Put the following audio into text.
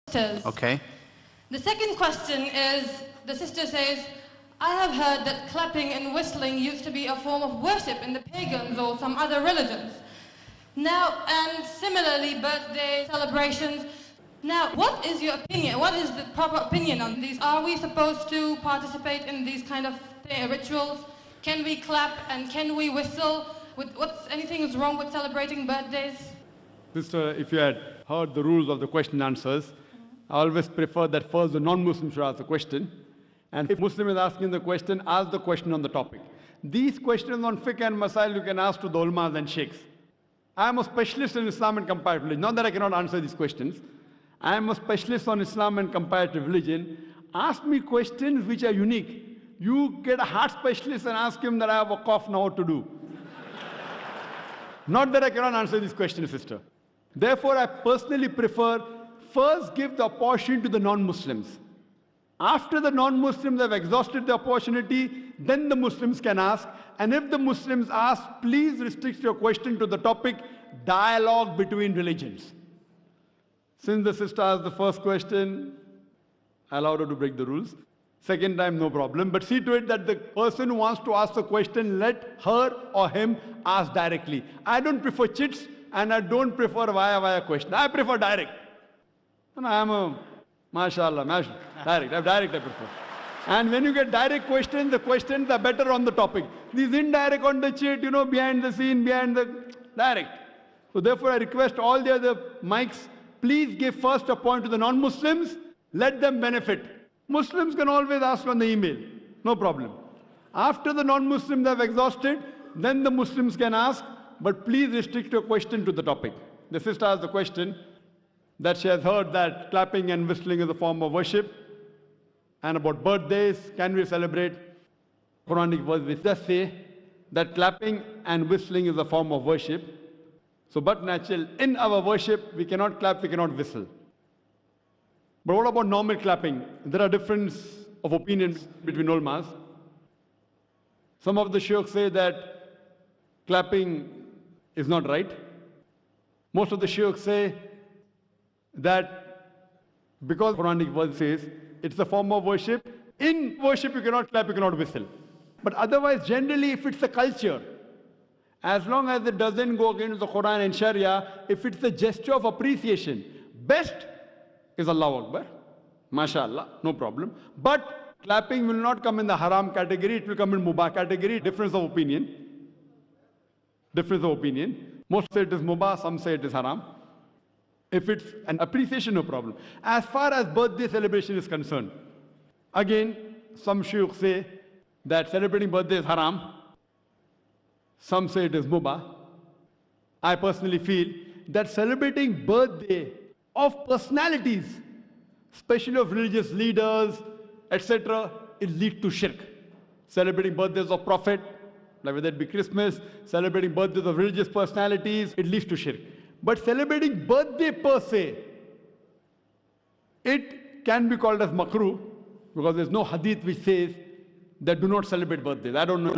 sisters. Okay. The second question is, the sister says, I have heard that clapping and whistling used to be a form of worship in the pagans or some other religions. Now, and similarly, birthday celebrations. Now, what is your opinion? What is the proper opinion on these? Are we supposed to participate in these kind of rituals? Can we clap and can we whistle? Anything is wrong with celebrating birthdays? Sister, if you had heard the rules of the question and answers, I always prefer that first the non-Muslim should ask the question. And if Muslim is asking the question, ask the question on the topic. These questions on fiqh and masail you can ask to the ulmas and sheikhs. I am a specialist in Islam and comparative religion. Not that I cannot answer these questions. I am a specialist on Islam and comparative religion. Ask me questions which are unique. You get a heart specialist and ask him that I have a cough, now what to do. Not that I cannot answer these questions, sister. Therefore, I personally prefer first give the opportunity to the non-Muslims. After the non-Muslims have exhausted the opportunity, then the Muslims can ask. And if the Muslims ask, please restrict your question to the topic, dialogue between religions. Since the sister asked the first question, I allowed her to break the rules. Second time, no problem. But see to it that the person who wants to ask the question, let her or him ask directly. I don't prefer chits and I don't prefer via question. I prefer direct. And I am a mashallah, direct I prefer. And when you get direct questions, the questions are better on the topic. These indirect on the chit, behind the scene, behind the direct. So therefore I request all the other mics, please give first a point to the non-Muslims, let them benefit. Muslims can always ask on the email, no problem. After the non-Muslims have exhausted, then the Muslims can ask, but please restrict your question to the topic. The sister asked the question that she has heard that clapping and whistling is a form of worship, and about birthdays, can we celebrate? Quranic verse which does say that clapping and whistling is a form of worship. So, but natural, in our worship, we cannot clap, we cannot whistle. But what about normal clapping? There are differences of opinions between ulmas. Some of the sheikhs say that clapping is not right. Most of the sheikhs say that because Quranic verse says it's a form of worship, in worship you cannot clap, you cannot whistle. But otherwise, generally, if it's a culture, as long as it doesn't go against the Quran and Sharia, if it's a gesture of appreciation, best is Allahu Akbar, mashallah, no problem. But clapping will not come in the haram category, it will come in mubah category, difference of opinion. Difference of opinion. Most say it is mubah, some say it is haram. If it's an appreciation, no problem. As far as birthday celebration is concerned, again, some shuyukh say that celebrating birthday is haram. Some say it is mubah. I personally feel that celebrating birthday of personalities, especially of religious leaders, etc., it leads to shirk. Celebrating birthdays of Prophet, like whether it be Christmas, celebrating birthdays of religious personalities, it leads to shirk. But celebrating birthday per se, it can be called as makruh, because there's no hadith which says that do not celebrate birthdays. I don't know.